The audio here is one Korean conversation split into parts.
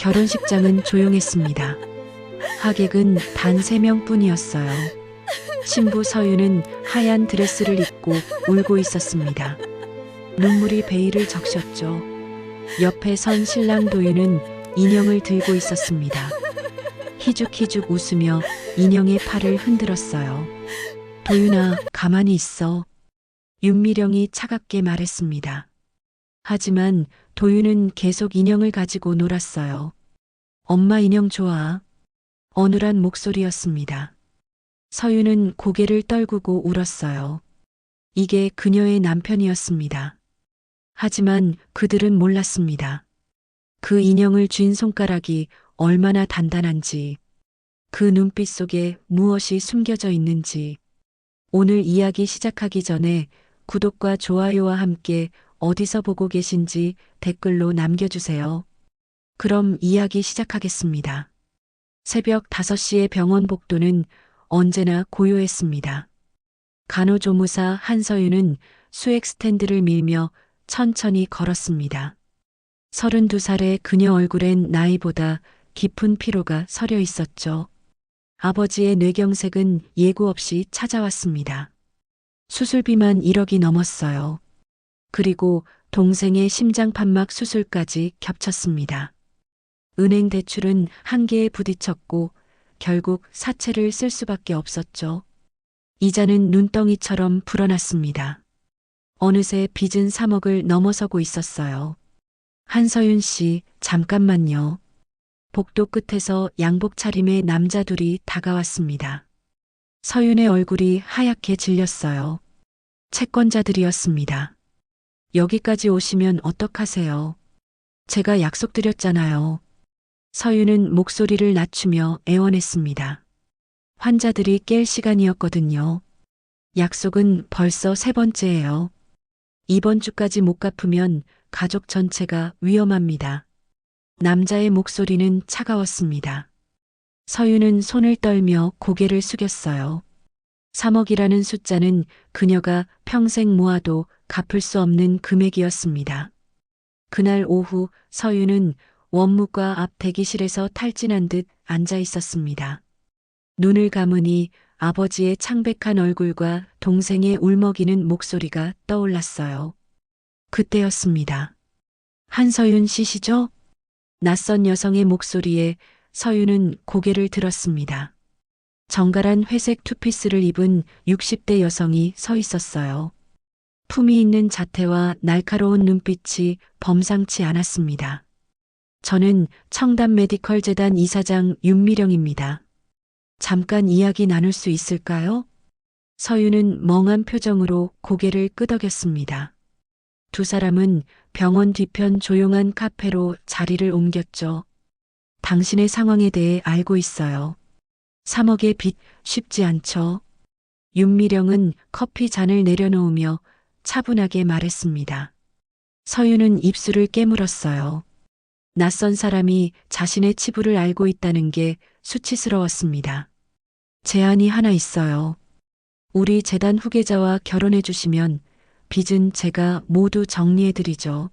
결혼식장은 조용했습니다. 하객은 단 3명뿐이었어요. 신부 서유는 하얀 드레스를 입고 울고 있었습니다. 눈물이 베일을 적셨죠. 옆에 선 신랑 도윤은 인형을 들고 있었습니다. 희죽희죽 웃으며 인형의 팔을 흔들었어요. 도윤아, 가만히 있어. 윤미령이 차갑게 말했습니다. 하지만 도윤은 계속 인형을 가지고 놀았어요. 엄마 인형 좋아. 어눌한 목소리였습니다. 서유는 고개를 떨구고 울었어요. 이게 그녀의 남편이었습니다. 하지만 그들은 몰랐습니다. 그 인형을 쥔 손가락이 얼마나 단단한지, 그 눈빛 속에 무엇이 숨겨져 있는지. 오늘 이야기 시작하기 전에 구독과 좋아요와 함께 어디서 보고 계신지 댓글로 남겨주세요. 그럼 이야기 시작하겠습니다. 새벽 5시의 병원 복도는 언제나 고요했습니다. 간호조무사 한서윤은 수액 스탠드를 밀며 천천히 걸었습니다. 32살의 그녀 얼굴엔 나이보다 깊은 피로가 서려 있었죠. 아버지의 뇌경색은 예고 없이 찾아왔습니다. 수술비만 1억이 넘었어요. 그리고 동생의 심장판막 수술까지 겹쳤습니다. 은행 대출은 한계에 부딪혔고 결국 사채를 쓸 수밖에 없었죠. 이자는 눈덩이처럼 불어났습니다. 어느새 빚은 3억을 넘어서고 있었어요. 한서윤 씨, 잠깐만요. 복도 끝에서 양복 차림의 남자 둘이 다가왔습니다. 서윤의 얼굴이 하얗게 질렸어요. 채권자들이었습니다. 여기까지 오시면 어떡하세요? 제가 약속드렸잖아요. 서윤은 목소리를 낮추며 애원했습니다. 환자들이 깰 시간이었거든요. 약속은 벌써 3번째예요. 이번 주까지 못 갚으면 가족 전체가 위험합니다. 남자의 목소리는 차가웠습니다. 서윤은 손을 떨며 고개를 숙였어요. 3억이라는 숫자는 그녀가 평생 모아도 갚을 수 없는 금액이었습니다. 그날 오후 서윤은 원무과 앞 대기실에서 탈진한 듯 앉아 있었습니다. 눈을 감으니 아버지의 창백한 얼굴과 동생의 울먹이는 목소리가 떠올랐어요. 그때였습니다. 한서윤 씨시죠? 낯선 여성의 목소리에 서윤은 고개를 들었습니다. 정갈한 회색 투피스를 입은 60대 여성이 서 있었어요. 품위 있는 자태와 날카로운 눈빛이 범상치 않았습니다. 저는 청담 메디컬 재단 이사장 윤미령입니다. 잠깐 이야기 나눌 수 있을까요? 서윤은 멍한 표정으로 고개를 끄덕였습니다. 두 사람은 병원 뒤편 조용한 카페로 자리를 옮겼죠. 당신의 상황에 대해 알고 있어요. 3억의 빚 쉽지 않죠. 윤미령은 커피 잔을 내려놓으며 차분하게 말했습니다. 서윤은 입술을 깨물었어요. 낯선 사람이 자신의 치부를 알고 있다는 게 수치스러웠습니다. 제안이 하나 있어요. 우리 재단 후계자와 결혼해 주시면 빚은 제가 모두 정리해 드리죠.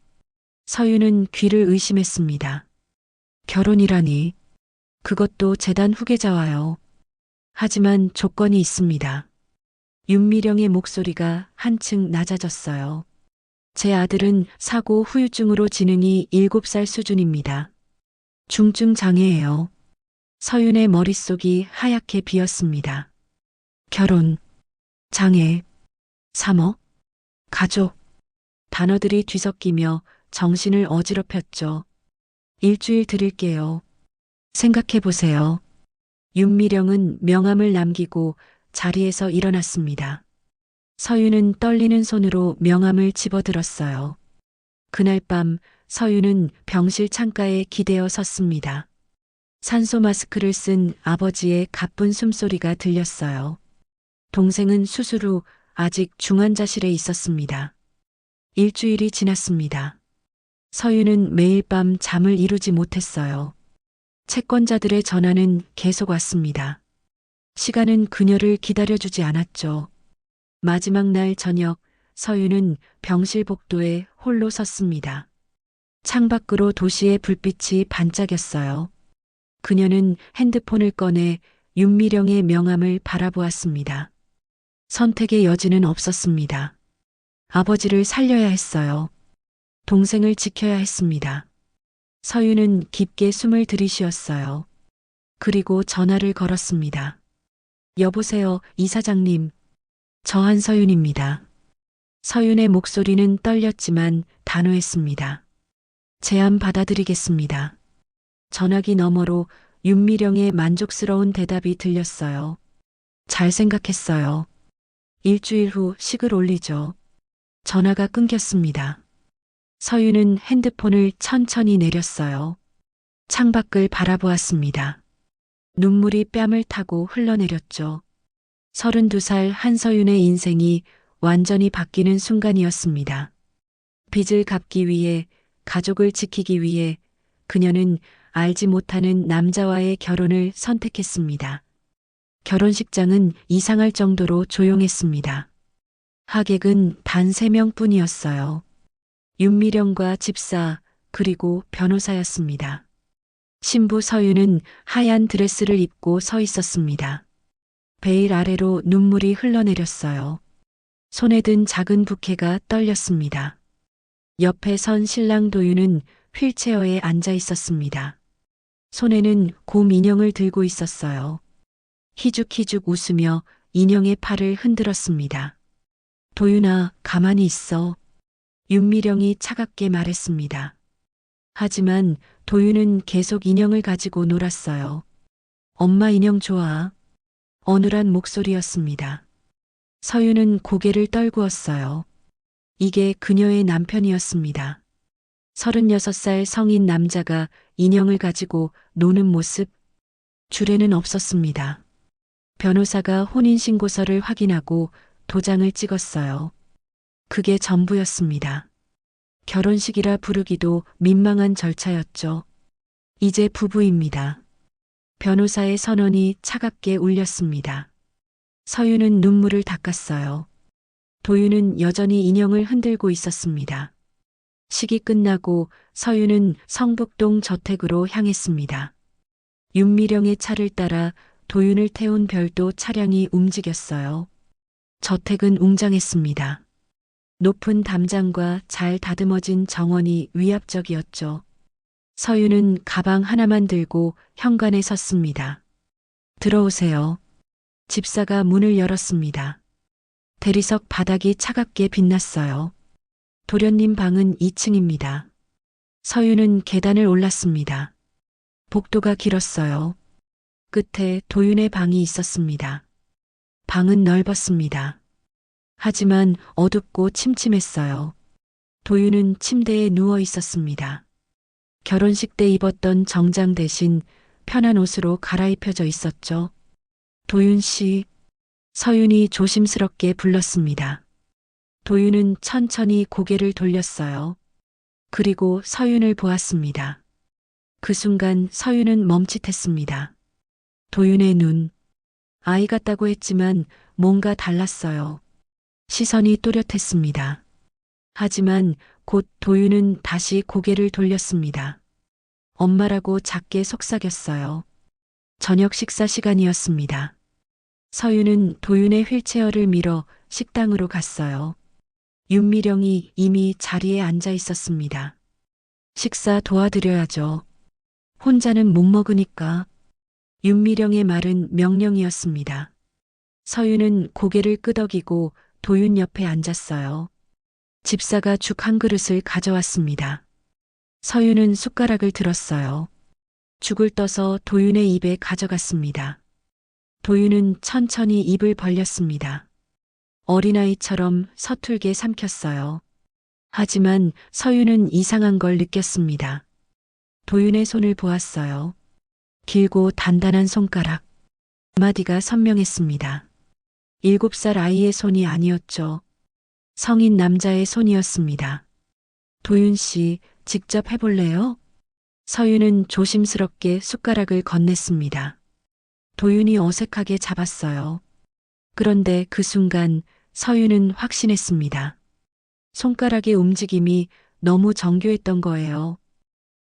서윤은 귀를 의심했습니다. 결혼이라니. 그것도 재단 후계자와요. 하지만 조건이 있습니다. 윤미령의 목소리가 한층 낮아졌어요. 제 아들은 사고 후유증으로 지능이 7살 수준입니다. 중증 장애예요. 서윤의 머릿속이 하얗게 비었습니다. 결혼, 장애, 3억, 가족. 단어들이 뒤섞이며 정신을 어지럽혔죠. 일주일 드릴게요. 생각해보세요. 윤미령은 명함을 남기고 자리에서 일어났습니다. 서윤은 떨리는 손으로 명함을 집어들었어요. 그날 밤 서윤은 병실 창가에 기대어 섰습니다. 산소 마스크를 쓴 아버지의 가쁜 숨소리가 들렸어요. 동생은 수술 후 아직 중환자실에 있었습니다. 일주일이 지났습니다. 서윤은 매일 밤 잠을 이루지 못했어요. 채권자들의 전화는 계속 왔습니다. 시간은 그녀를 기다려주지 않았죠. 마지막 날 저녁 서윤은 병실 복도에 홀로 섰습니다. 창밖으로 도시의 불빛이 반짝였어요. 그녀는 핸드폰을 꺼내 윤미령의 명함을 바라보았습니다. 선택의 여지는 없었습니다. 아버지를 살려야 했어요. 동생을 지켜야 했습니다. 서유는 깊게 숨을 들이쉬었어요. 그리고 전화를 걸었습니다. 여보세요, 이사장님. 저 한서윤입니다. 서윤의 목소리는 떨렸지만 단호했습니다. 제안 받아들이겠습니다. 전화기 너머로 윤미령의 만족스러운 대답이 들렸어요. 잘 생각했어요. 일주일 후 식을 올리죠. 전화가 끊겼습니다. 서윤은 핸드폰을 천천히 내렸어요. 창밖을 바라보았습니다. 눈물이 뺨을 타고 흘러내렸죠. 32살 한서윤의 인생이 완전히 바뀌는 순간이었습니다. 빚을 갚기 위해, 가족을 지키기 위해 그녀는 알지 못하는 남자와의 결혼을 선택했습니다. 결혼식장은 이상할 정도로 조용했습니다. 하객은 단 3명뿐이었어요. 윤미령과 집사, 그리고 변호사였습니다. 신부 서유는 하얀 드레스를 입고 서 있었습니다. 베일 아래로 눈물이 흘러내렸어요. 손에 든 작은 부케가 떨렸습니다. 옆에 선 신랑 도윤은 휠체어에 앉아 있었습니다. 손에는 곰 인형을 들고 있었어요. 희죽희죽 웃으며 인형의 팔을 흔들었습니다. 도윤아, 가만히 있어. 윤미령이 차갑게 말했습니다. 하지만 도윤은 계속 인형을 가지고 놀았어요. 엄마 인형 좋아. 어눌한 목소리였습니다. 서윤은 고개를 떨구었어요. 이게 그녀의 남편이었습니다. 36살 성인 남자가 인형을 가지고 노는 모습, 줄에는 없었습니다. 변호사가 혼인신고서를 확인하고 도장을 찍었어요. 그게 전부였습니다. 결혼식이라 부르기도 민망한 절차였죠. 이제 부부입니다. 변호사의 선언이 차갑게 울렸습니다. 서윤은 눈물을 닦았어요. 도윤은 여전히 인형을 흔들고 있었습니다. 식이 끝나고 서윤은 성북동 저택으로 향했습니다. 윤미령의 차를 따라 도윤을 태운 별도 차량이 움직였어요. 저택은 웅장했습니다. 높은 담장과 잘 다듬어진 정원이 위압적이었죠. 서윤은 가방 하나만 들고 현관에 섰습니다. 들어오세요. 집사가 문을 열었습니다. 대리석 바닥이 차갑게 빛났어요. 도련님 방은 2층입니다. 서윤은 계단을 올랐습니다. 복도가 길었어요. 끝에 도윤의 방이 있었습니다. 방은 넓었습니다. 하지만 어둡고 침침했어요. 도윤은 침대에 누워 있었습니다. 결혼식 때 입었던 정장 대신 편한 옷으로 갈아입혀져 있었죠. 도윤 씨, 서윤이 조심스럽게 불렀습니다. 도윤은 천천히 고개를 돌렸어요. 그리고 서윤을 보았습니다. 그 순간 서윤은 멈칫했습니다. 도윤의 눈, 아이 같다고 했지만 뭔가 달랐어요. 시선이 또렷했습니다. 하지만 곧 도윤은 다시 고개를 돌렸습니다. 엄마라고 작게 속삭였어요. 저녁 식사 시간이었습니다. 서윤은 도윤의 휠체어를 밀어 식당으로 갔어요. 윤미령이 이미 자리에 앉아 있었습니다. 식사 도와드려야죠. 혼자는 못 먹으니까. 윤미령의 말은 명령이었습니다. 서윤은 고개를 끄덕이고 도윤 옆에 앉았어요. 집사가 죽 한 그릇을 가져왔습니다. 서윤은 숟가락을 들었어요. 죽을 떠서 도윤의 입에 가져갔습니다. 도윤은 천천히 입을 벌렸습니다. 어린아이처럼 서툴게 삼켰어요. 하지만 서윤은 이상한 걸 느꼈습니다. 도윤의 손을 보았어요. 길고 단단한 손가락. 마디가 선명했습니다. 7살 아이의 손이 아니었죠. 성인 남자의 손이었습니다. 도윤 씨, 직접 해볼래요? 서윤은 조심스럽게 숟가락을 건넸습니다. 도윤이 어색하게 잡았어요. 그런데 그 순간 서윤은 확신했습니다. 손가락의 움직임이 너무 정교했던 거예요.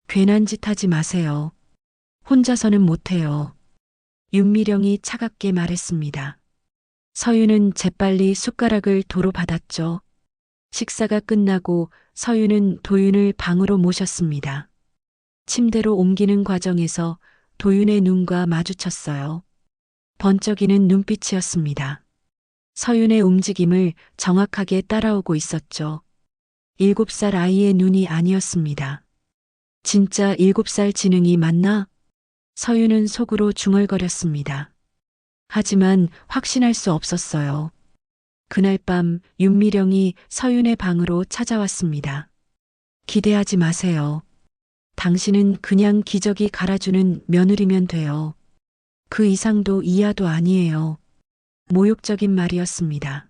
괜한 짓 하지 마세요. 혼자서는 못해요. 윤미령이 차갑게 말했습니다. 서윤은 재빨리 숟가락을 도로 받았죠. 식사가 끝나고 서윤은 도윤을 방으로 모셨습니다. 침대로 옮기는 과정에서 도윤의 눈과 마주쳤어요. 번쩍이는 눈빛이었습니다. 서윤의 움직임을 정확하게 따라오고 있었죠. 7살 아이의 눈이 아니었습니다. 진짜 7살 지능이 맞나? 서윤은 속으로 중얼거렸습니다. 하지만 확신할 수 없었어요. 그날 밤 윤미령이 서윤의 방으로 찾아왔습니다. 기대하지 마세요. 당신은 그냥 기저귀 갈아주는 며느리면 돼요. 그 이상도 이하도 아니에요. 모욕적인 말이었습니다.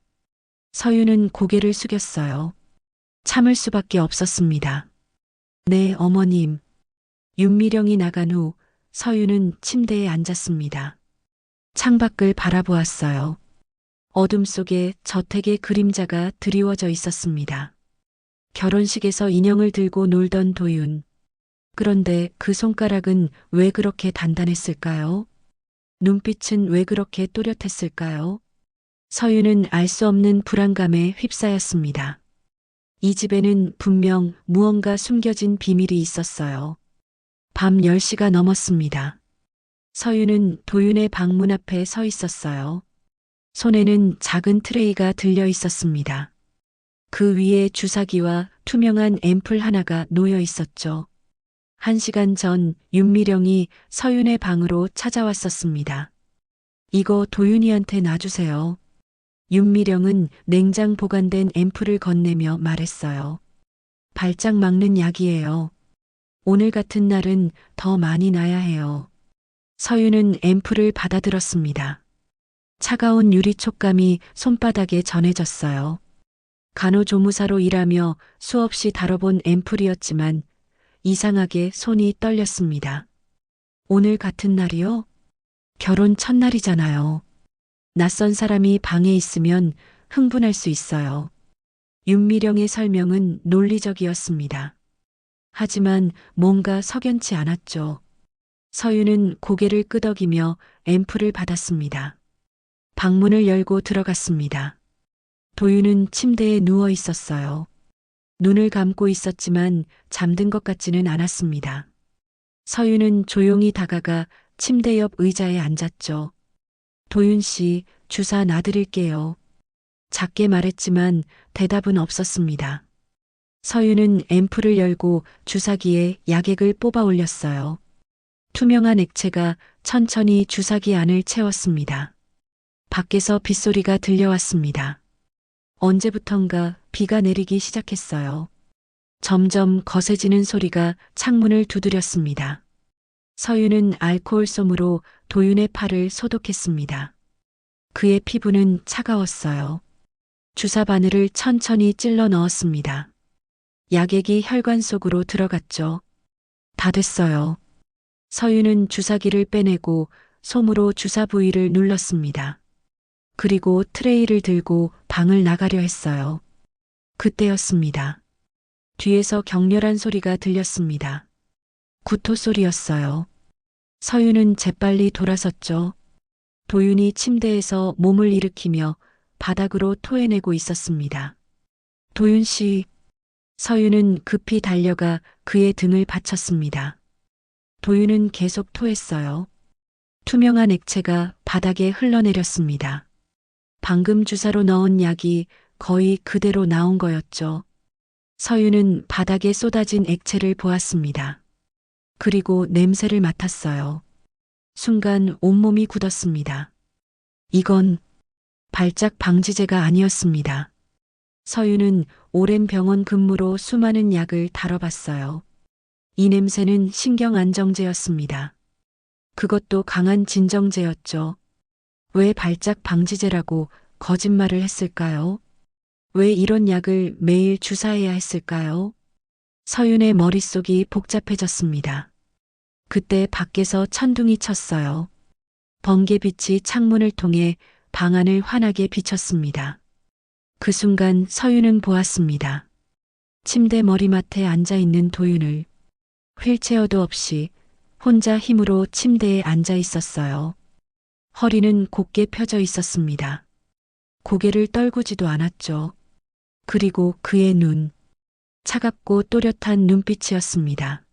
서윤은 고개를 숙였어요. 참을 수밖에 없었습니다. 네, 어머님. 윤미령이 나간 후 서윤은 침대에 앉았습니다. 창밖을 바라보았어요. 어둠 속에 저택의 그림자가 드리워져 있었습니다. 결혼식에서 인형을 들고 놀던 도윤. 그런데 그 손가락은 왜 그렇게 단단했을까요? 눈빛은 왜 그렇게 또렷했을까요? 서윤은 알 수 없는 불안감에 휩싸였습니다. 이 집에는 분명 무언가 숨겨진 비밀이 있었어요. 밤 10시가 넘었습니다. 서윤은 도윤의 방문 앞에 서 있었어요. 손에는 작은 트레이가 들려 있었습니다. 그 위에 주사기와 투명한 앰플 하나가 놓여 있었죠. 1시간 전 윤미령이 서윤의 방으로 찾아왔었습니다. 이거 도윤이한테 놔주세요. 윤미령은 냉장 보관된 앰플을 건네며 말했어요. 발작 막는 약이에요. 오늘 같은 날은 더 많이 놔야 해요. 서윤은 앰플을 받아들었습니다. 차가운 유리 촉감이 손바닥에 전해졌어요. 간호조무사로 일하며 수없이 다뤄본 앰플이었지만 이상하게 손이 떨렸습니다. 오늘 같은 날이요? 결혼 첫날이잖아요. 낯선 사람이 방에 있으면 흥분할 수 있어요. 윤미령의 설명은 논리적이었습니다. 하지만 뭔가 석연치 않았죠. 서윤은 고개를 끄덕이며 앰플을 받았습니다. 방문을 열고 들어갔습니다. 도윤은 침대에 누워 있었어요. 눈을 감고 있었지만 잠든 것 같지는 않았습니다. 서윤은 조용히 다가가 침대 옆 의자에 앉았죠. 도윤 씨, 주사 놔드릴게요. 작게 말했지만 대답은 없었습니다. 서윤은 앰플을 열고 주사기에 약액을 뽑아 올렸어요. 투명한 액체가 천천히 주사기 안을 채웠습니다. 밖에서 빗소리가 들려왔습니다. 언제부턴가 비가 내리기 시작했어요. 점점 거세지는 소리가 창문을 두드렸습니다. 서윤은 알코올 솜으로 도윤의 팔을 소독했습니다. 그의 피부는 차가웠어요. 주사 바늘을 천천히 찔러 넣었습니다. 약액이 혈관 속으로 들어갔죠. 다 됐어요. 서윤은 주사기를 빼내고 솜으로 주사 부위를 눌렀습니다. 그리고 트레이를 들고 방을 나가려 했어요. 그때였습니다. 뒤에서 격렬한 소리가 들렸습니다. 구토 소리였어요. 서윤은 재빨리 돌아섰죠. 도윤이 침대에서 몸을 일으키며 바닥으로 토해내고 있었습니다. 도윤 씨. 서윤은 급히 달려가 그의 등을 받쳤습니다. 도윤은 계속 토했어요. 투명한 액체가 바닥에 흘러내렸습니다. 방금 주사로 넣은 약이 거의 그대로 나온 거였죠. 서윤은 바닥에 쏟아진 액체를 보았습니다. 그리고 냄새를 맡았어요. 순간 온몸이 굳었습니다. 이건 발작 방지제가 아니었습니다. 서윤은 오랜 병원 근무로 수많은 약을 다뤄봤어요. 이 냄새는 신경안정제였습니다. 그것도 강한 진정제였죠. 왜 발작 방지제라고 거짓말을 했을까요? 왜 이런 약을 매일 주사해야 했을까요? 서윤의 머릿속이 복잡해졌습니다. 그때 밖에서 천둥이 쳤어요. 번개빛이 창문을 통해 방 안을 환하게 비쳤습니다. 그 순간 서윤은 보았습니다. 침대 머리맡에 앉아 있는 도윤을 휠체어도 없이 혼자 힘으로 침대에 앉아 있었어요. 허리는 곧게 펴져 있었습니다. 고개를 떨구지도 않았죠. 그리고 그의 눈, 차갑고 또렷한 눈빛이었습니다.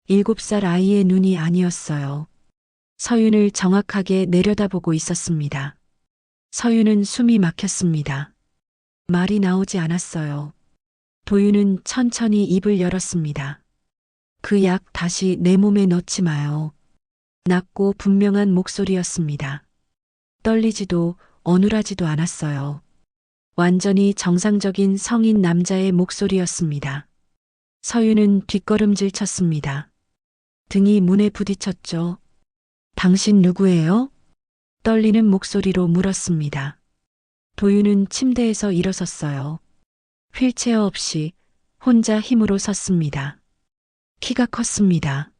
7살 아이의 눈이 아니었어요. 서윤을 정확하게 내려다보고 있었습니다. 서윤은 숨이 막혔습니다. 말이 나오지 않았어요. 도윤은 천천히 입을 열었습니다. 그 약 다시 내 몸에 넣지 마요. 낮고 분명한 목소리였습니다. 떨리지도 어눌하지도 않았어요. 완전히 정상적인 성인 남자의 목소리였습니다. 서윤은 뒷걸음질 쳤습니다. 등이 문에 부딪혔죠. 당신 누구예요? 떨리는 목소리로 물었습니다. 도윤은 침대에서 일어섰어요. 휠체어 없이 혼자 힘으로 섰습니다. 키가 컸습니다.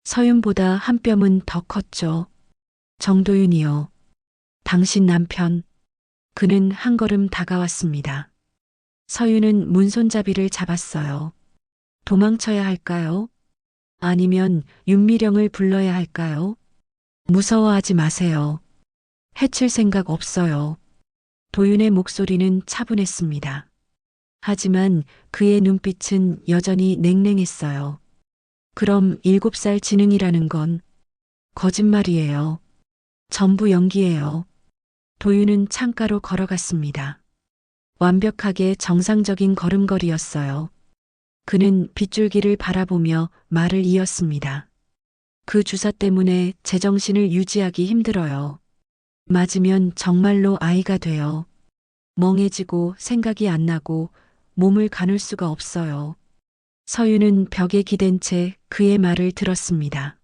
서윤보다 한 뼘은 더 컸죠. 정도윤이요. 당신 남편. 그는 한 걸음 다가왔습니다. 서윤은 문손잡이를 잡았어요. 도망쳐야 할까요? 아니면 윤미령을 불러야 할까요? 무서워하지 마세요. 해칠 생각 없어요. 도윤의 목소리는 차분했습니다. 하지만 그의 눈빛은 여전히 냉랭했어요. 그럼 7살 지능이라는 건 거짓말이에요. 전부 연기예요. 도윤은 창가로 걸어갔습니다. 완벽하게 정상적인 걸음걸이였어요. 그는 빗줄기를 바라보며 말을 이었습니다. 그 주사 때문에 제정신을 유지하기 힘들어요. 맞으면 정말로 아이가 돼요. 멍해지고 생각이 안 나고 몸을 가눌 수가 없어요. 서윤은 벽에 기댄 채 그의 말을 들었습니다.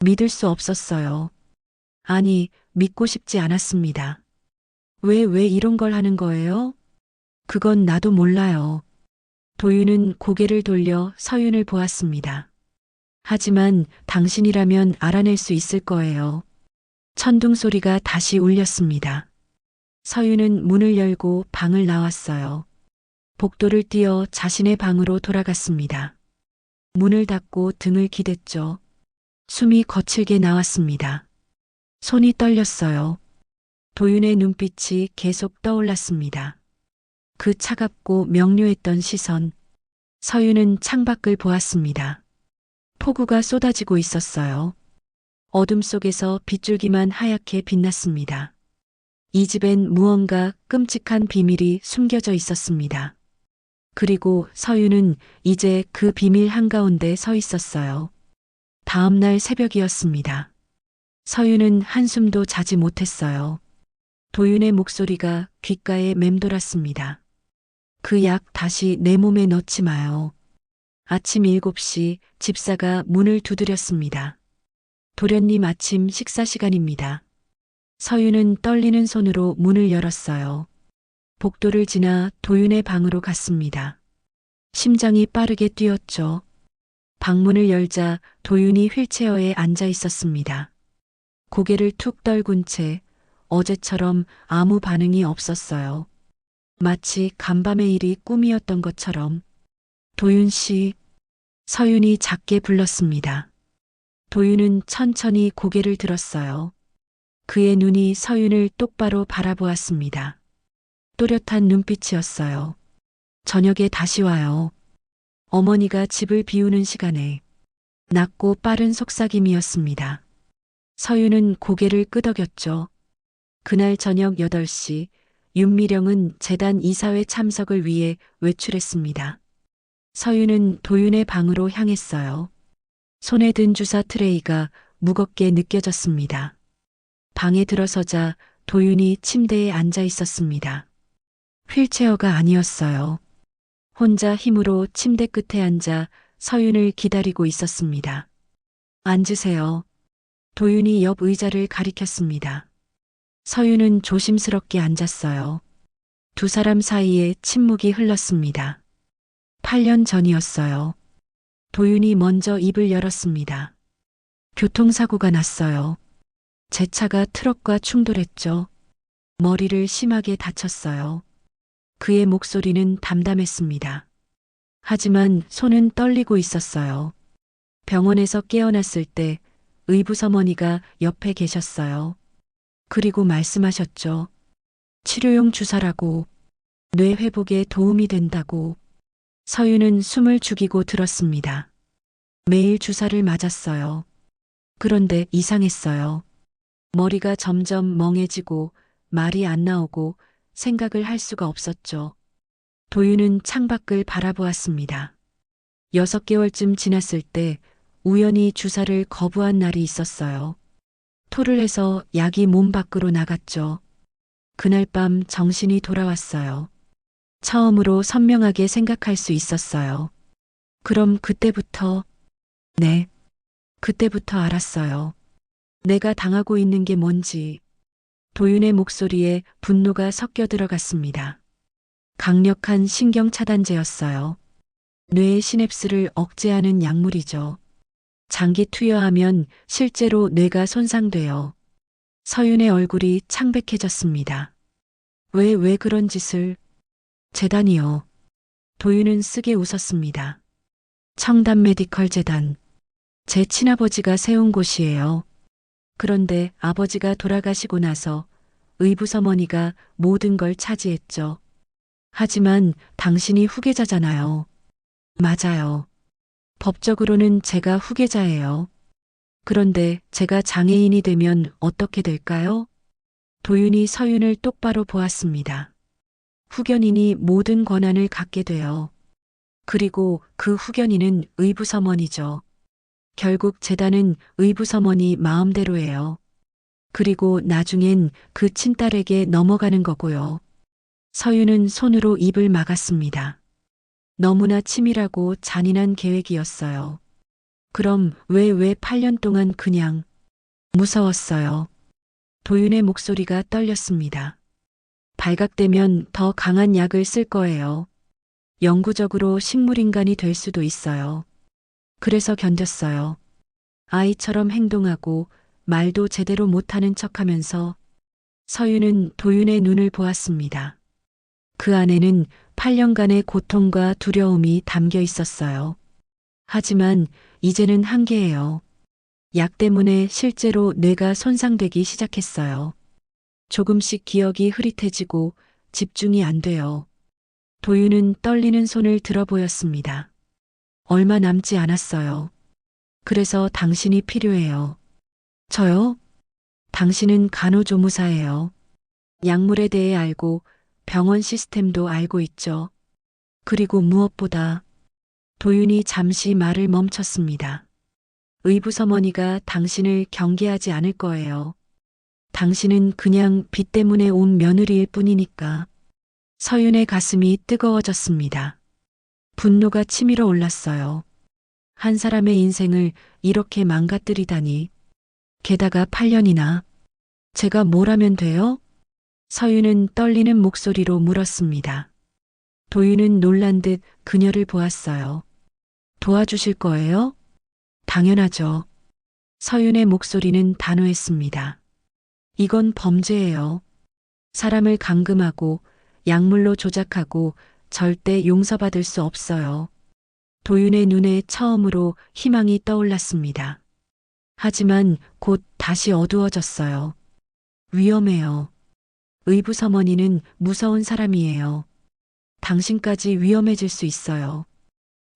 믿을 수 없었어요. 아니, 믿고 싶지 않았습니다. 왜 이런 걸 하는 거예요? 그건 나도 몰라요. 도윤은 고개를 돌려 서윤을 보았습니다. 하지만 당신이라면 알아낼 수 있을 거예요. 천둥 소리가 다시 울렸습니다. 서윤은 문을 열고 방을 나왔어요. 복도를 뛰어 자신의 방으로 돌아갔습니다. 문을 닫고 등을 기댔죠. 숨이 거칠게 나왔습니다. 손이 떨렸어요. 도윤의 눈빛이 계속 떠올랐습니다. 그 차갑고 명료했던 시선. 서윤은 창밖을 보았습니다. 폭우가 쏟아지고 있었어요. 어둠 속에서 빗줄기만 하얗게 빛났습니다. 이 집엔 무언가 끔찍한 비밀이 숨겨져 있었습니다. 그리고 서윤은 이제 그 비밀 한가운데 서 있었어요. 다음 날 새벽이었습니다. 서윤은 한숨도 자지 못했어요. 도윤의 목소리가 귓가에 맴돌았습니다. 그 약 다시 내 몸에 넣지 마요. 아침 7시 집사가 문을 두드렸습니다. 도련님 아침 식사 시간입니다. 서윤은 떨리는 손으로 문을 열었어요. 복도를 지나 도윤의 방으로 갔습니다. 심장이 빠르게 뛰었죠. 방문을 열자 도윤이 휠체어에 앉아 있었습니다. 고개를 툭 떨군 채 어제처럼 아무 반응이 없었어요. 마치 간밤의 일이 꿈이었던 것처럼. 도윤 씨, 서윤이 작게 불렀습니다. 도윤은 천천히 고개를 들었어요. 그의 눈이 서윤을 똑바로 바라보았습니다. 또렷한 눈빛이었어요. 저녁에 다시 와요. 어머니가 집을 비우는 시간에. 낮고 빠른 속삭임이었습니다. 서윤은 고개를 끄덕였죠. 그날 저녁 8시 윤미령은 재단 이사회 참석을 위해 외출했습니다. 서윤은 도윤의 방으로 향했어요. 손에 든 주사 트레이가 무겁게 느껴졌습니다. 방에 들어서자 도윤이 침대에 앉아 있었습니다. 휠체어가 아니었어요. 혼자 힘으로 침대 끝에 앉아 서윤을 기다리고 있었습니다. 앉으세요. 도윤이 옆 의자를 가리켰습니다. 서윤은 조심스럽게 앉았어요. 두 사람 사이에 침묵이 흘렀습니다. 8년 전이었어요. 도윤이 먼저 입을 열었습니다. 교통사고가 났어요. 제 차가 트럭과 충돌했죠. 머리를 심하게 다쳤어요. 그의 목소리는 담담했습니다. 하지만 손은 떨리고 있었어요. 병원에서 깨어났을 때 의부서머니가 옆에 계셨어요. 그리고 말씀하셨죠. 치료용 주사라고, 뇌 회복에 도움이 된다고. 서유는 숨을 죽이고 들었습니다. 매일 주사를 맞았어요. 그런데 이상했어요. 머리가 점점 멍해지고 말이 안 나오고 생각을 할 수가 없었죠. 도윤은 창밖을 바라보았습니다. 6개월쯤 지났을 때 우연히 주사를 거부한 날이 있었어요. 토를 해서 약이 몸 밖으로 나갔죠. 그날 밤 정신이 돌아왔어요. 처음으로 선명하게 생각할 수 있었어요. 그럼 그때부터, 네, 그때부터 알았어요. 내가 당하고 있는 게 뭔지. 도윤의 목소리에 분노가 섞여 들어갔습니다. 강력한 신경 차단제였어요. 뇌의 시냅스를 억제하는 약물이죠. 장기 투여하면 실제로 뇌가 손상돼요. 서윤의 얼굴이 창백해졌습니다. 왜 그런 짓을? 재단이요. 도윤은 쓰게 웃었습니다. 청담 메디컬 재단. 제 친아버지가 세운 곳이에요. 그런데 아버지가 돌아가시고 나서 의부서머니가 모든 걸 차지했죠. 하지만 당신이 후계자잖아요. 맞아요. 법적으로는 제가 후계자예요. 그런데 제가 장애인이 되면 어떻게 될까요? 도윤이 서윤을 똑바로 보았습니다. 후견인이 모든 권한을 갖게 돼요. 그리고 그 후견인은 의부서머니죠. 결국 재단은 의부서머니 마음대로예요. 그리고 나중엔 그 친딸에게 넘어가는 거고요. 서윤은 손으로 입을 막았습니다. 너무나 치밀하고 잔인한 계획이었어요. 그럼 왜 8년 동안 그냥 무서웠어요. 도윤의 목소리가 떨렸습니다. 발각되면 더 강한 약을 쓸 거예요. 영구적으로 식물인간이 될 수도 있어요. 그래서 견뎠어요. 아이처럼 행동하고 말도 제대로 못하는 척하면서. 서윤은 도윤의 눈을 보았습니다. 그 안에는 8년간의 고통과 두려움이 담겨 있었어요. 하지만 이제는 한계예요. 약 때문에 실제로 뇌가 손상되기 시작했어요. 조금씩 기억이 흐릿해지고 집중이 안 돼요. 도윤은 떨리는 손을 들어 보였습니다. 얼마 남지 않았어요. 그래서 당신이 필요해요. 저요? 당신은 간호조무사예요. 약물에 대해 알고 병원 시스템도 알고 있죠. 그리고 무엇보다 도윤이 잠시 말을 멈췄습니다. 의부서머니가 당신을 경계하지 않을 거예요. 당신은 그냥 빚 때문에 온 며느리일 뿐이니까. 서윤의 가슴이 뜨거워졌습니다. 분노가 치밀어 올랐어요. 한 사람의 인생을 이렇게 망가뜨리다니. 게다가 8년이나. 제가 뭘 하면 돼요? 서윤은 떨리는 목소리로 물었습니다. 도윤은 놀란 듯 그녀를 보았어요. 도와주실 거예요? 당연하죠. 서윤의 목소리는 단호했습니다. 이건 범죄예요. 사람을 감금하고 약물로 조작하고 절대 용서받을 수 없어요. 도윤의 눈에 처음으로 희망이 떠올랐습니다. 하지만 곧 다시 어두워졌어요. 위험해요. 의부서머니는 무서운 사람이에요. 당신까지 위험해질 수 있어요.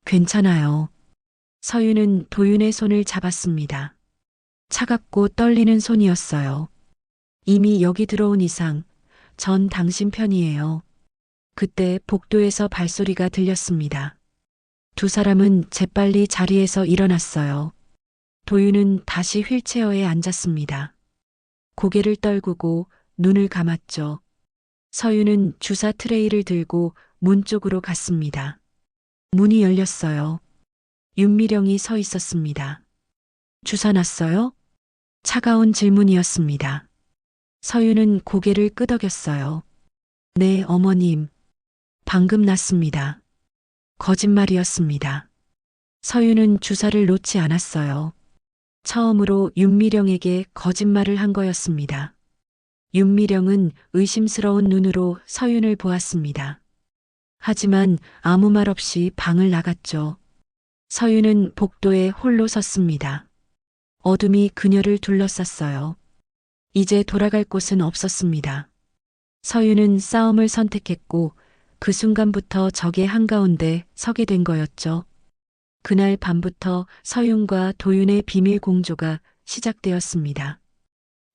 괜찮아요. 서윤은 도윤의 손을 잡았습니다. 차갑고 떨리는 손이었어요. 이미 여기 들어온 이상 전 당신 편이에요. 그때 복도에서 발소리가 들렸습니다. 두 사람은 재빨리 자리에서 일어났어요. 도윤은 다시 휠체어에 앉았습니다. 고개를 떨구고 눈을 감았죠. 서윤은 주사 트레이를 들고 문 쪽으로 갔습니다. 문이 열렸어요. 윤미령이 서 있었습니다. 주사 놨어요? 차가운 질문이었습니다. 서윤은 고개를 끄덕였어요. 네, 어머님. 방금 났습니다. 거짓말이었습니다. 서윤은 주사를 놓지 않았어요. 처음으로 윤미령에게 거짓말을 한 거였습니다. 윤미령은 의심스러운 눈으로 서윤을 보았습니다. 하지만 아무 말 없이 방을 나갔죠. 서윤은 복도에 홀로 섰습니다. 어둠이 그녀를 둘러쌌어요. 이제 돌아갈 곳은 없었습니다. 서윤은 싸움을 선택했고 그 순간부터 적의 한가운데 서게 된 거였죠. 그날 밤부터 서윤과 도윤의 비밀 공조가 시작되었습니다.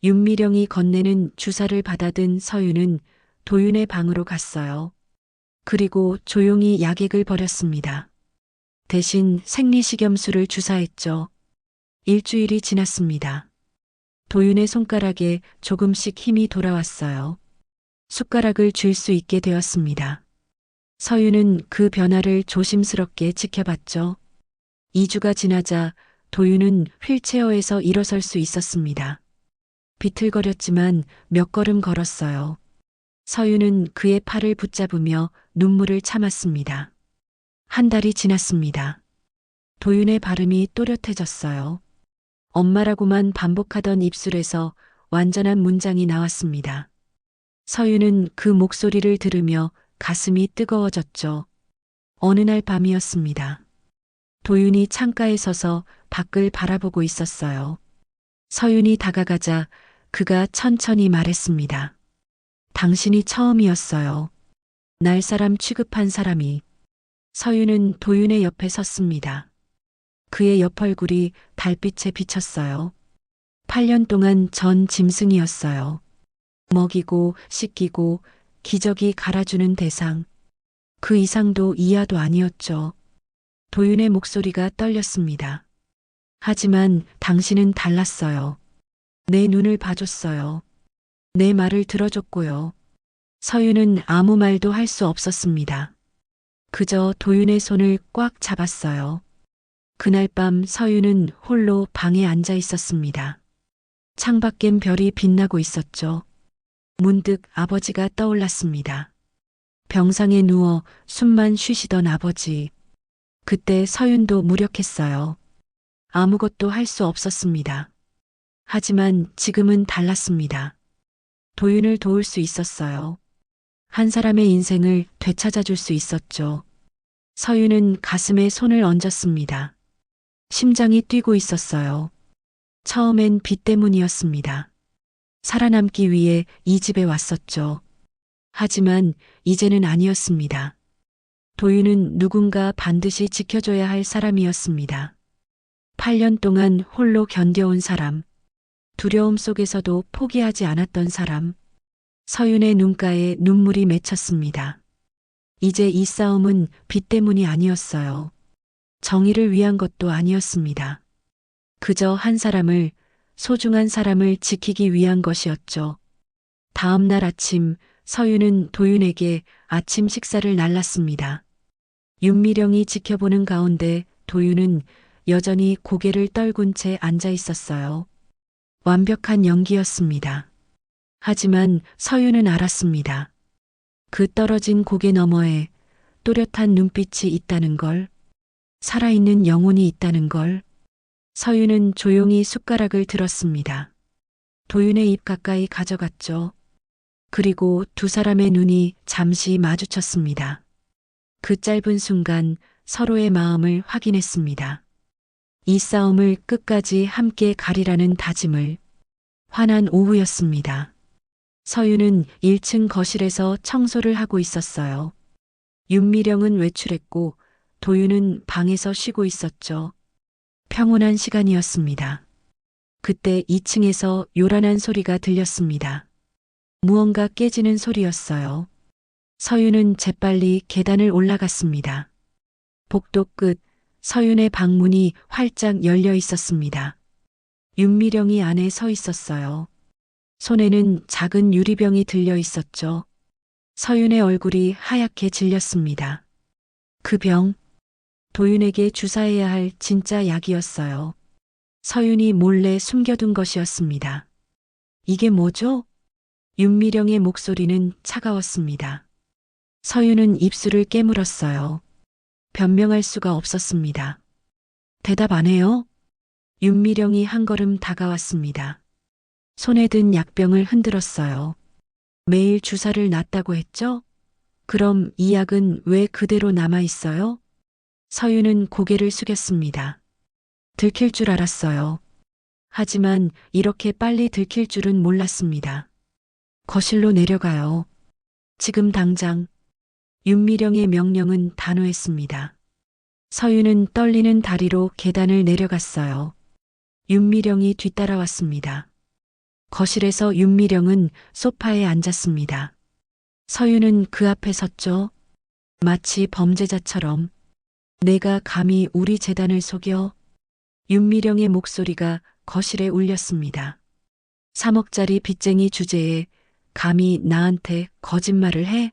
윤미령이 건네는 주사를 받아든 서윤은 도윤의 방으로 갔어요. 그리고 조용히 약액을 버렸습니다. 대신 생리식염수를 주사했죠. 일주일이 지났습니다. 도윤의 손가락에 조금씩 힘이 돌아왔어요. 숟가락을 쥘 수 있게 되었습니다. 서윤은 그 변화를 조심스럽게 지켜봤죠. 2주가 지나자 도윤은 휠체어에서 일어설 수 있었습니다. 비틀거렸지만 몇 걸음 걸었어요. 서윤은 그의 팔을 붙잡으며 눈물을 참았습니다. 한 달이 지났습니다. 도윤의 발음이 또렷해졌어요. 엄마라고만 반복하던 입술에서 완전한 문장이 나왔습니다. 서윤은 그 목소리를 들으며 가슴이 뜨거워졌죠. 어느 날 밤이었습니다. 도윤이 창가에 서서 밖을 바라보고 있었어요. 서윤이 다가가자 그가 천천히 말했습니다. 당신이 처음이었어요. 날 사람 취급한 사람이. 서윤은 도윤의 옆에 섰습니다. 그의 옆 얼굴이 달빛에 비쳤어요. 8년 동안 전 짐승이었어요. 먹이고 씻기고 기저귀 갈아주는 대상. 그 이상도 이하도 아니었죠. 도윤의 목소리가 떨렸습니다. 하지만 당신은 달랐어요. 내 눈을 봐줬어요. 내 말을 들어줬고요. 서윤은 아무 말도 할 수 없었습니다. 그저 도윤의 손을 꽉 잡았어요. 그날 밤 서윤은 홀로 방에 앉아 있었습니다. 창밖엔 별이 빛나고 있었죠. 문득 아버지가 떠올랐습니다. 병상에 누워 숨만 쉬시던 아버지. 그때 서윤도 무력했어요. 아무것도 할 수 없었습니다. 하지만 지금은 달랐습니다. 도윤을 도울 수 있었어요. 한 사람의 인생을 되찾아 줄 수 있었죠. 서윤은 가슴에 손을 얹었습니다. 심장이 뛰고 있었어요. 처음엔 빚 때문이었습니다. 살아남기 위해 이 집에 왔었죠. 하지만 이제는 아니었습니다. 도윤은 누군가 반드시 지켜줘야 할 사람이었습니다. 8년 동안 홀로 견뎌온 사람, 두려움 속에서도 포기하지 않았던 사람. 서윤의 눈가에 눈물이 맺혔습니다. 이제 이 싸움은 빚 때문이 아니었어요. 정의를 위한 것도 아니었습니다. 그저 한 사람을, 소중한 사람을 지키기 위한 것이었죠. 다음 날 아침, 서윤은 도윤에게 아침 식사를 날랐습니다. 윤미령이 지켜보는 가운데 도윤은 여전히 고개를 떨군 채 앉아 있었어요. 완벽한 연기였습니다. 하지만 서윤은 알았습니다. 그 떨어진 고개 너머에 또렷한 눈빛이 있다는 걸, 살아있는 영혼이 있다는 걸. 서윤은 조용히 숟가락을 들었습니다. 도윤의 입 가까이 가져갔죠. 그리고 두 사람의 눈이 잠시 마주쳤습니다. 그 짧은 순간 서로의 마음을 확인했습니다. 이 싸움을 끝까지 함께 가리라는 다짐을. 환한 오후였습니다. 서윤은 1층 거실에서 청소를 하고 있었어요. 윤미령은 외출했고 도윤은 방에서 쉬고 있었죠. 평온한 시간이었습니다. 그때 2층에서 요란한 소리가 들렸습니다. 무언가 깨지는 소리였어요. 서윤은 재빨리 계단을 올라갔습니다. 복도 끝 서윤의 방문이 활짝 열려 있었습니다. 윤미령이 안에 서 있었어요. 손에는 작은 유리병이 들려 있었죠. 서윤의 얼굴이 하얗게 질렸습니다. 그 병, 도윤에게 주사해야 할 진짜 약이었어요. 서윤이 몰래 숨겨둔 것이었습니다. 이게 뭐죠? 윤미령의 목소리는 차가웠습니다. 서윤은 입술을 깨물었어요. 변명할 수가 없었습니다. 대답 안 해요? 윤미령이 한 걸음 다가왔습니다. 손에 든 약병을 흔들었어요. 매일 주사를 놨다고 했죠? 그럼 이 약은 왜 그대로 남아 있어요? 서윤은 고개를 숙였습니다. 들킬 줄 알았어요. 하지만 이렇게 빨리 들킬 줄은 몰랐습니다. 거실로 내려가요. 지금 당장. 윤미령의 명령은 단호했습니다. 서윤은 떨리는 다리로 계단을 내려갔어요. 윤미령이 뒤따라왔습니다. 거실에서 윤미령은 소파에 앉았습니다. 서윤은 그 앞에 섰죠. 마치 범죄자처럼. 내가 감히 우리 재단을 속여? 윤미령의 목소리가 거실에 울렸습니다. 3억짜리 빚쟁이 주제에 감히 나한테 거짓말을 해?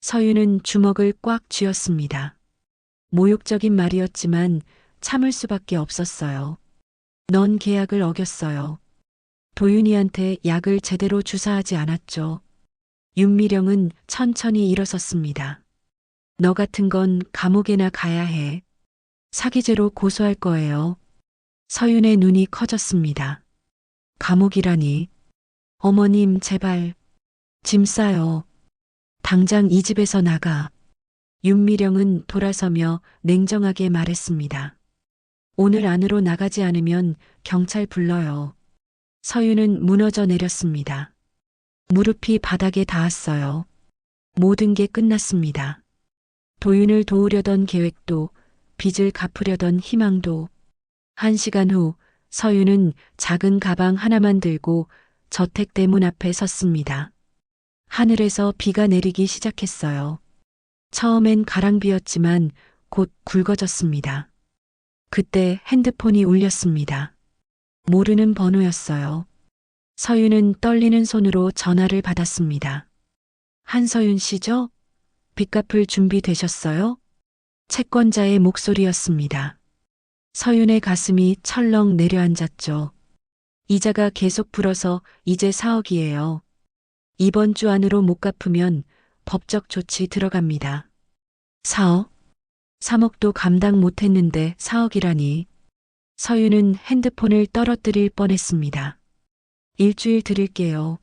서윤은 주먹을 꽉 쥐었습니다. 모욕적인 말이었지만 참을 수밖에 없었어요. 넌 계약을 어겼어요. 도윤이한테 약을 제대로 주사하지 않았죠. 윤미령은 천천히 일어섰습니다. 너 같은 건 감옥에나 가야 해. 사기죄로 고소할 거예요. 서윤의 눈이 커졌습니다. 감옥이라니. 어머님, 제발. 짐 싸요. 당장 이 집에서 나가. 윤미령은 돌아서며 냉정하게 말했습니다. 오늘 안으로 나가지 않으면 경찰 불러요. 서윤은 무너져 내렸습니다. 무릎이 바닥에 닿았어요. 모든 게 끝났습니다. 도윤을 도우려던 계획도, 빚을 갚으려던 희망도. 1시간 후 서윤은 작은 가방 하나만 들고 저택대문 앞에 섰습니다. 하늘에서 비가 내리기 시작했어요. 처음엔 가랑비였지만 곧 굵어졌습니다. 그때 핸드폰이 울렸습니다. 모르는 번호였어요. 서윤은 떨리는 손으로 전화를 받았습니다. 한서윤 씨죠? 빚 갚을 준비 되셨어요? 채권자의 목소리였습니다. 서윤의 가슴이 철렁 내려앉았죠. 이자가 계속 불어서 이제 4억이에요. 이번 주 안으로 못 갚으면 법적 조치 들어갑니다. 4억? 3억도 감당 못했는데 4억이라니. 서윤은 핸드폰을 떨어뜨릴 뻔했습니다. 일주일 드릴게요.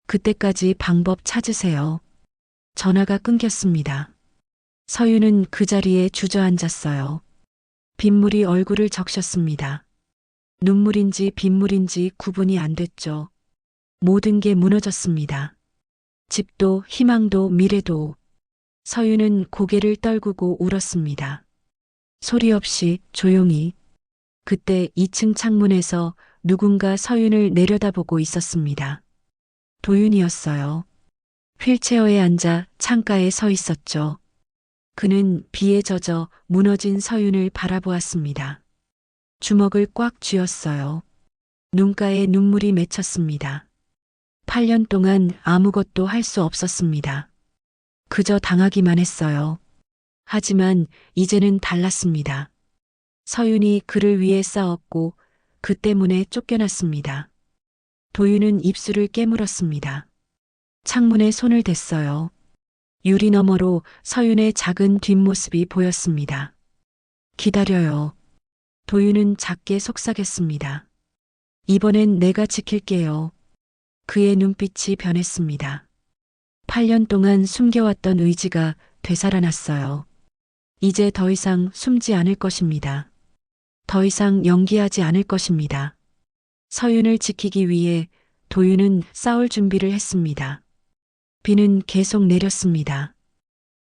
그때까지 방법 찾으세요. 전화가 끊겼습니다. 서윤은 그 자리에 주저앉았어요. 빗물이 얼굴을 적셨습니다. 눈물인지 빗물인지 구분이 안 됐죠. 모든 게 무너졌습니다. 집도 희망도 미래도. 서윤은 고개를 떨구고 울었습니다. 소리 없이 조용히. 그때 2층 창문에서 누군가 서윤을 내려다보고 있었습니다. 도윤이었어요. 휠체어에 앉아 창가에 서 있었죠. 그는 비에 젖어 무너진 서윤을 바라보았습니다. 주먹을 꽉 쥐었어요. 눈가에 눈물이 맺혔습니다. 8년 동안 아무것도 할 수 없었습니다. 그저 당하기만 했어요. 하지만 이제는 달랐습니다. 서윤이 그를 위해 싸웠고 그 때문에 쫓겨났습니다. 도윤은 입술을 깨물었습니다. 창문에 손을 댔어요. 유리 너머로 서윤의 작은 뒷모습이 보였습니다. 기다려요. 도윤은 작게 속삭였습니다. 이번엔 내가 지킬게요. 그의 눈빛이 변했습니다. 8년 동안 숨겨왔던 의지가 되살아났어요. 이제 더 이상 숨지 않을 것입니다. 더 이상 연기하지 않을 것입니다. 서윤을 지키기 위해 도윤은 싸울 준비를 했습니다. 비는 계속 내렸습니다.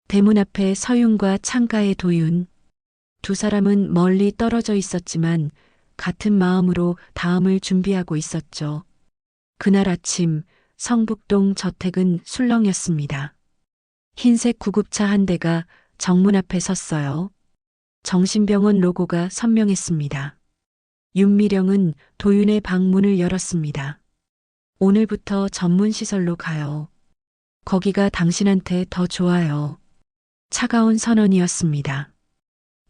대문 앞에 서윤과 창가의 도윤. 두 사람은 멀리 떨어져 있었지만 같은 마음으로 다음을 준비하고 있었죠. 그날 아침 성북동 저택은 술렁였습니다. 흰색 구급차 한 대가 정문 앞에 섰어요. 정신병원 로고가 선명했습니다. 윤미령은 도윤의 방 문을 열었습니다. 오늘부터 전문시설로 가요. 거기가 당신한테 더 좋아요. 차가운 선언이었습니다.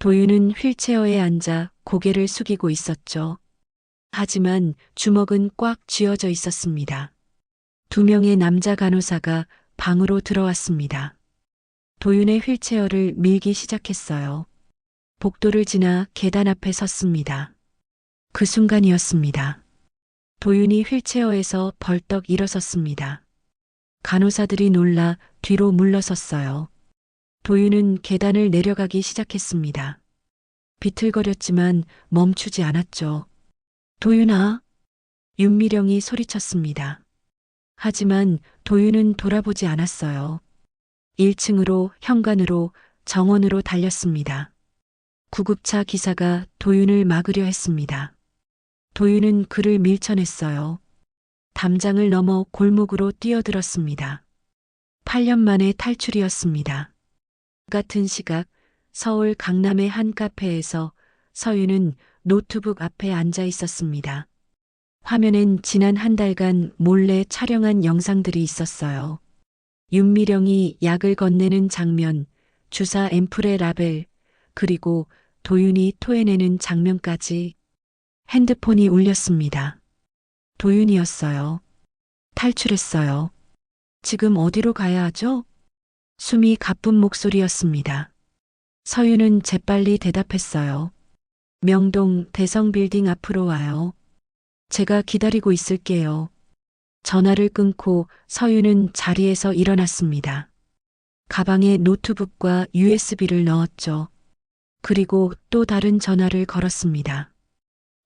도윤은 휠체어에 앉아 고개를 숙이고 있었죠. 하지만 주먹은 꽉 쥐어져 있었습니다. 2명의 남자 간호사가 방으로 들어왔습니다. 도윤의 휠체어를 밀기 시작했어요. 복도를 지나 계단 앞에 섰습니다. 그 순간이었습니다. 도윤이 휠체어에서 벌떡 일어섰습니다. 간호사들이 놀라 뒤로 물러섰어요. 도윤은 계단을 내려가기 시작했습니다. 비틀거렸지만 멈추지 않았죠. 도윤아! 윤미령이 소리쳤습니다. 하지만 도윤은 돌아보지 않았어요. 1층으로, 현관으로, 정원으로 달렸습니다. 구급차 기사가 도윤을 막으려 했습니다. 도윤은 그를 밀쳐냈어요. 담장을 넘어 골목으로 뛰어들었습니다. 8년 만의 탈출이었습니다. 같은 시각 서울 강남의 한 카페에서 서윤은 노트북 앞에 앉아 있었습니다. 화면엔 지난 한 달간 몰래 촬영한 영상들이 있었어요. 윤미령이 약을 건네는 장면, 주사 앰플의 라벨, 그리고 도윤이 토해내는 장면까지. 핸드폰이 울렸습니다. 도윤이었어요. 탈출했어요. 지금 어디로 가야 하죠? 숨이 가쁜 목소리였습니다. 서윤은 재빨리 대답했어요. 명동 대성빌딩 앞으로 와요. 제가 기다리고 있을게요. 전화를 끊고 서윤은 자리에서 일어났습니다. 가방에 노트북과 USB를 넣었죠. 그리고 또 다른 전화를 걸었습니다.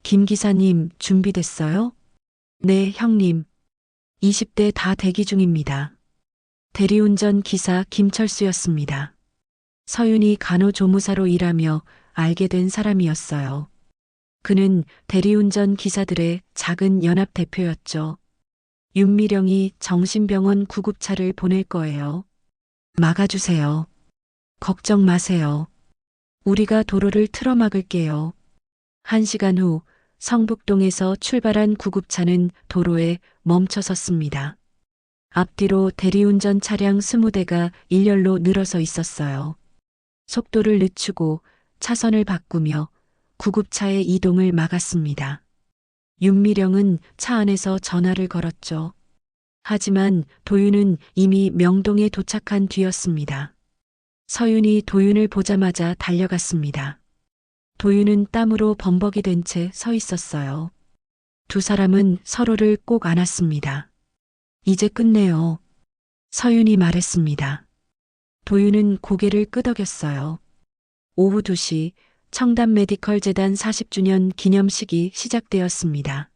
김 기사님, 준비됐어요? 네, 형님. 20대 다 대기 중입니다. 대리운전 기사 김철수였습니다. 서윤이 간호조무사로 일하며 알게 된 사람이었어요. 그는 대리운전 기사들의 작은 연합 대표였죠. 윤미령이 정신병원 구급차를 보낼 거예요. 막아주세요. 걱정 마세요. 우리가 도로를 틀어막을게요. 1시간 후 성북동에서 출발한 구급차는 도로에 멈춰 섰습니다. 앞뒤로 대리운전 차량 20대가 일렬로 늘어서 있었어요. 속도를 늦추고 차선을 바꾸며 구급차의 이동을 막았습니다. 윤미령은 차 안에서 전화를 걸었죠. 하지만 도윤은 이미 명동에 도착한 뒤였습니다. 서윤이 도윤을 보자마자 달려갔습니다. 도윤은 땀으로 범벅이 된 채 서 있었어요. 두 사람은 서로를 꼭 안았습니다. 이제 끝내요. 서윤이 말했습니다. 도윤은 고개를 끄덕였어요. 오후 2시 청담 메디컬 재단 40주년 기념식이 시작되었습니다.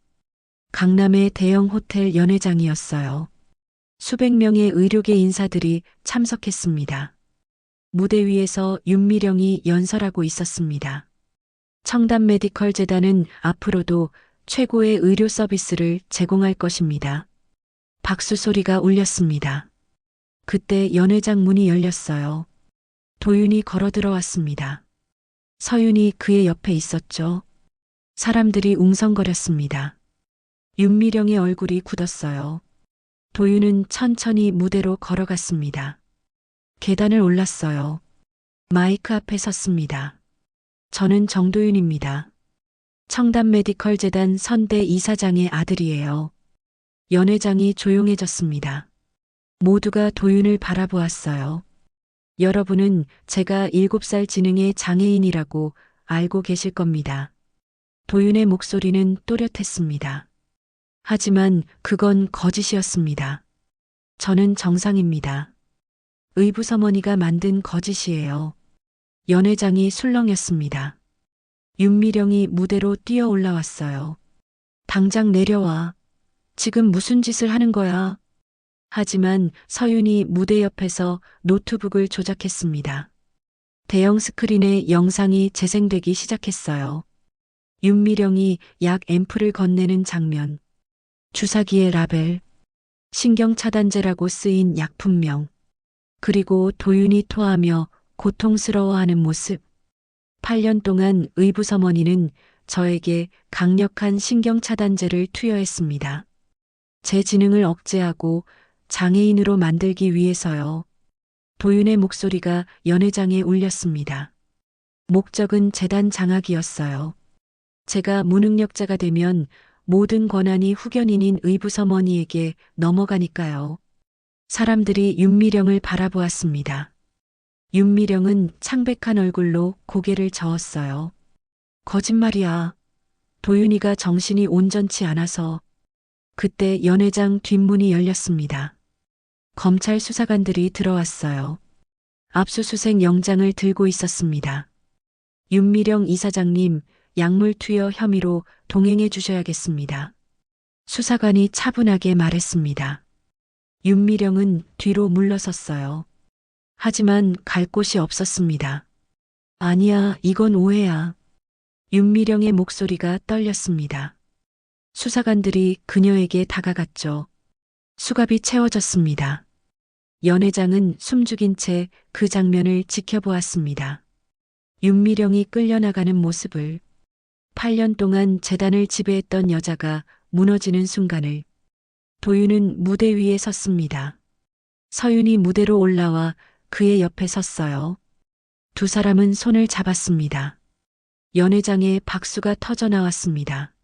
강남의 대형 호텔 연회장이었어요. 수백 명의 의료계 인사들이 참석했습니다. 무대 위에서 윤미령이 연설하고 있었습니다. 청담 메디컬 재단은 앞으로도 최고의 의료 서비스를 제공할 것입니다. 박수 소리가 울렸습니다. 그때 연회장 문이 열렸어요. 도윤이 걸어 들어왔습니다. 서윤이 그의 옆에 있었죠. 사람들이 웅성거렸습니다. 윤미령의 얼굴이 굳었어요. 도윤은 천천히 무대로 걸어갔습니다. 계단을 올랐어요. 마이크 앞에 섰습니다. 저는 정도윤입니다. 청담 메디컬 재단 선대 이사장의 아들이에요. 연회장이 조용해졌습니다. 모두가 도윤을 바라보았어요. 여러분은 제가 7살 지능의 장애인이라고 알고 계실 겁니다. 도윤의 목소리는 또렷했습니다. 하지만 그건 거짓이었습니다. 저는 정상입니다. 의부서머니가 만든 거짓이에요. 연회장이 술렁였습니다. 윤미령이 무대로 뛰어 올라왔어요. 당장 내려와. 지금 무슨 짓을 하는 거야? 하지만 서윤이 무대 옆에서 노트북을 조작했습니다. 대형 스크린에 영상이 재생되기 시작했어요. 윤미령이 약 앰플을 건네는 장면, 주사기의 라벨, 신경차단제라고 쓰인 약품명, 그리고 도윤이 토하며 고통스러워하는 모습. 8년 동안 의부서머니는 저에게 강력한 신경차단제를 투여했습니다. 제 지능을 억제하고 장애인으로 만들기 위해서요. 도윤의 목소리가 연회장에 울렸습니다. 목적은 재단 장악이었어요. 제가 무능력자가 되면 모든 권한이 후견인인 의부서머니에게 넘어가니까요. 사람들이 윤미령을 바라보았습니다. 윤미령은 창백한 얼굴로 고개를 저었어요. 거짓말이야. 도윤이가 정신이 온전치 않아서. 그때 연회장 뒷문이 열렸습니다. 검찰 수사관들이 들어왔어요. 압수수색 영장을 들고 있었습니다. 윤미령 이사장님, 약물 투여 혐의로 동행해 주셔야겠습니다. 수사관이 차분하게 말했습니다. 윤미령은 뒤로 물러섰어요. 하지만 갈 곳이 없었습니다. 아니야, 이건 오해야. 윤미령의 목소리가 떨렸습니다. 수사관들이 그녀에게 다가갔죠. 수갑이 채워졌습니다. 연 회장은 숨죽인 채 그 장면을 지켜보았습니다. 윤미령이 끌려나가는 모습을, 8년 동안 재단을 지배했던 여자가 무너지는 순간을. 도윤은 무대 위에 섰습니다. 서윤이 무대로 올라와 그의 옆에 섰어요. 두 사람은 손을 잡았습니다. 연 회장의 박수가 터져 나왔습니다.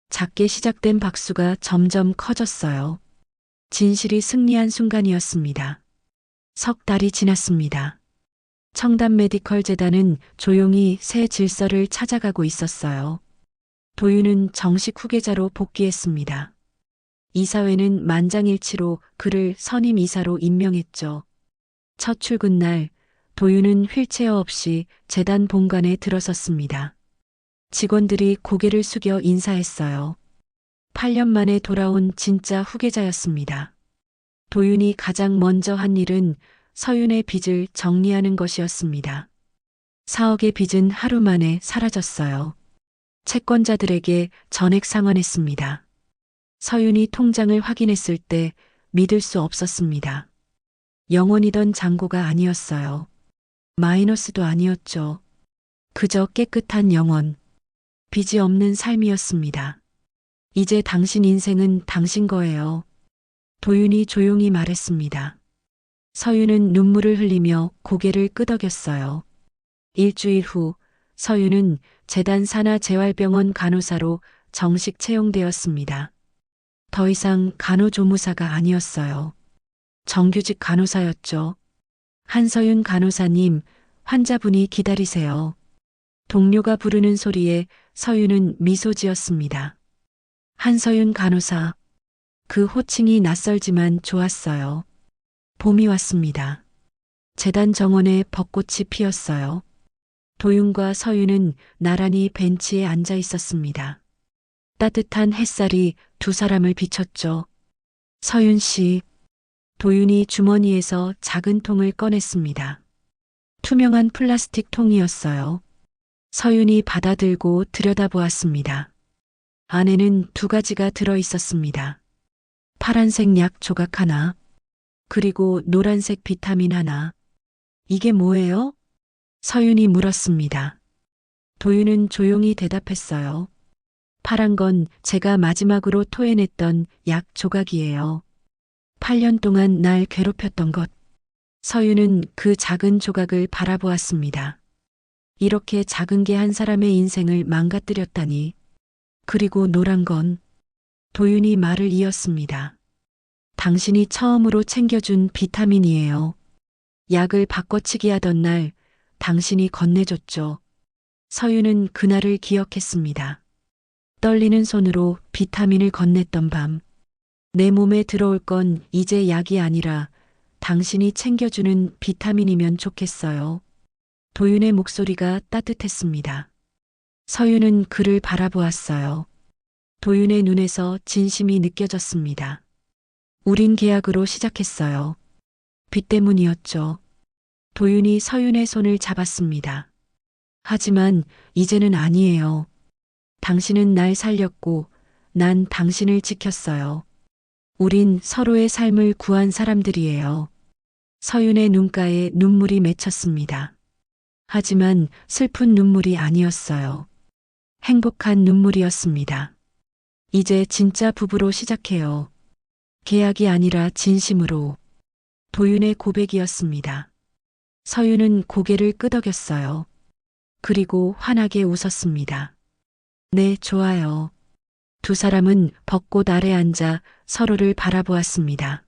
작게 시작된 박수가 점점 커졌어요. 진실이 승리한 순간이었습니다. 석 달이 지났습니다. 청담 메디컬 재단은 조용히 새 질서를 찾아가고 있었어요. 도윤은 정식 후계자로 복귀했습니다. 이사회는 만장일치로 그를 선임 이사로 임명했죠. 첫 출근 날 도윤은 휠체어 없이 재단 본관에 들어섰습니다. 직원들이 고개를 숙여 인사했어요. 8년 만에 돌아온 진짜 후계자였습니다. 도윤이 가장 먼저 한 일은 서윤의 빚을 정리하는 것이었습니다. 4억의 빚은 하루 만에 사라졌어요. 채권자들에게 전액 상환했습니다. 서윤이 통장을 확인했을 때 믿을 수 없었습니다. 0원이던 잔고가 아니었어요. 마이너스도 아니었죠. 그저 깨끗한 0원. 빚이 없는 삶이었습니다. 이제 당신 인생은 당신 거예요. 도윤이 조용히 말했습니다. 서윤은 눈물을 흘리며 고개를 끄덕였어요. 일주일 후 서윤은 재단 산하 재활병원 간호사로 정식 채용되었습니다. 더 이상 간호조무사가 아니었어요. 정규직 간호사였죠. 한서윤 간호사님, 환자분이 기다리세요. 동료가 부르는 소리에 서윤은 미소 지었습니다. 한서윤 간호사. 그 호칭이 낯설지만 좋았어요. 봄이 왔습니다. 재단 정원에 벚꽃이 피었어요. 도윤과 서윤은 나란히 벤치에 앉아 있었습니다. 따뜻한 햇살이 두 사람을 비췄죠. 서윤 씨. 도윤이 주머니에서 작은 통을 꺼냈습니다. 투명한 플라스틱 통이었어요. 서윤이 받아들고 들여다보았습니다. 안에는 2가지가 들어 있었습니다. 파란색 약 조각 하나, 그리고 노란색 비타민 하나. 이게 뭐예요? 서윤이 물었습니다. 도윤은 조용히 대답했어요. 파란 건 제가 마지막으로 토해냈던 약 조각이에요. 8년 동안 날 괴롭혔던 것. 서윤은 그 작은 조각을 바라보았습니다. 이렇게 작은 게 한 사람의 인생을 망가뜨렸다니. 그리고 노란 건. 도윤이 말을 이었습니다. 당신이 처음으로 챙겨준 비타민이에요. 약을 바꿔치기 하던 날 당신이 건네줬죠. 서윤은 그날을 기억했습니다. 떨리는 손으로 비타민을 건넸던 밤. 내 몸에 들어올 건 이제 약이 아니라 당신이 챙겨주는 비타민이면 좋겠어요. 도윤의 목소리가 따뜻했습니다. 서윤은 그를 바라보았어요. 도윤의 눈에서 진심이 느껴졌습니다. 우린 계약으로 시작했어요. 빚 때문이었죠. 도윤이 서윤의 손을 잡았습니다. 하지만 이제는 아니에요. 당신은 날 살렸고 난 당신을 지켰어요. 우린 서로의 삶을 구한 사람들이에요. 서윤의 눈가에 눈물이 맺혔습니다. 하지만 슬픈 눈물이 아니었어요. 행복한 눈물이었습니다. 이제 진짜 부부로 시작해요. 계약이 아니라 진심으로. 도윤의 고백이었습니다. 서윤은 고개를 끄덕였어요. 그리고 환하게 웃었습니다. 네, 좋아요. 두 사람은 벚꽃 아래 앉아 서로를 바라보았습니다.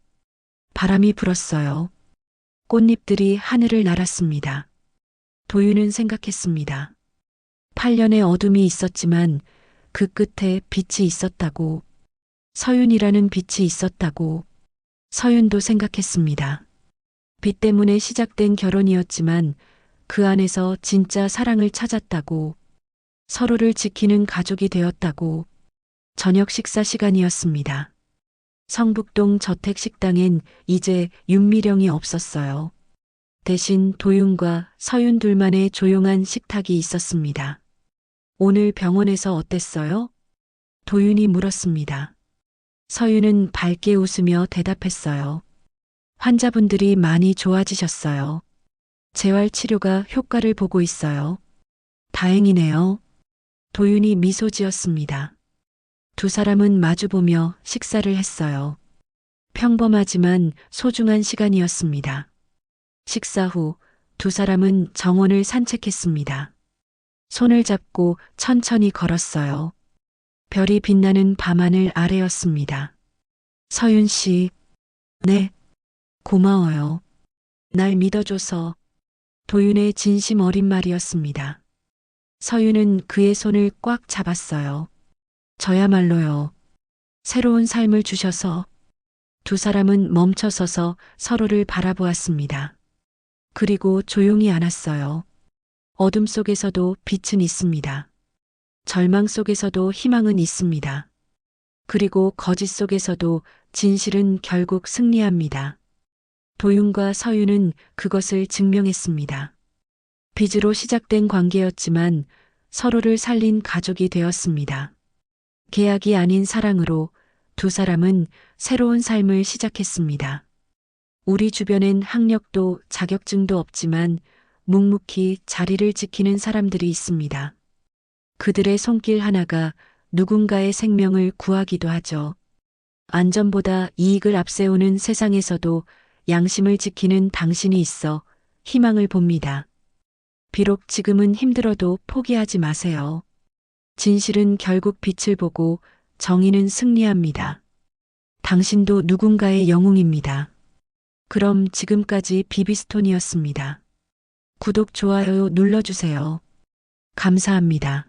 바람이 불었어요. 꽃잎들이 하늘을 날았습니다. 도윤은 생각했습니다. 8년의 어둠이 있었지만 그 끝에 빛이 있었다고. 서윤이라는 빛이 있었다고. 서윤도 생각했습니다. 빚 때문에 시작된 결혼이었지만 그 안에서 진짜 사랑을 찾았다고, 서로를 지키는 가족이 되었다고. 저녁 식사 시간이었습니다. 성북동 저택식당엔 이제 윤미령이 없었어요. 대신 도윤과 서윤 둘만의 조용한 식탁이 있었습니다. 오늘 병원에서 어땠어요? 도윤이 물었습니다. 서윤은 밝게 웃으며 대답했어요. 환자분들이 많이 좋아지셨어요. 재활 치료가 효과를 보고 있어요. 다행이네요. 도윤이 미소 지었습니다. 두 사람은 마주보며 식사를 했어요. 평범하지만 소중한 시간이었습니다. 식사 후 두 사람은 정원을 산책했습니다. 손을 잡고 천천히 걸었어요. 별이 빛나는 밤하늘 아래였습니다. 서윤 씨, 네, 고마워요. 날 믿어줘서. 도윤의 진심 어린 말이었습니다. 서윤은 그의 손을 꽉 잡았어요. 저야말로요. 새로운 삶을 주셔서. 두 사람은 멈춰서서 서로를 바라보았습니다. 그리고 조용히 안았어요. 어둠 속에서도 빛은 있습니다. 절망 속에서도 희망은 있습니다. 그리고 거짓 속에서도 진실은 결국 승리합니다. 도윤과 서윤은 그것을 증명했습니다. 빚으로 시작된 관계였지만 서로를 살린 가족이 되었습니다. 계약이 아닌 사랑으로 두 사람은 새로운 삶을 시작했습니다. 우리 주변엔 학력도 자격증도 없지만 묵묵히 자리를 지키는 사람들이 있습니다. 그들의 손길 하나가 누군가의 생명을 구하기도 하죠. 안전보다 이익을 앞세우는 세상에서도 양심을 지키는 당신이 있어 희망을 봅니다. 비록 지금은 힘들어도 포기하지 마세요. 진실은 결국 빛을 보고 정의는 승리합니다. 당신도 누군가의 영웅입니다. 그럼 지금까지 비비스톤이었습니다. 구독, 좋아요 눌러주세요. 감사합니다.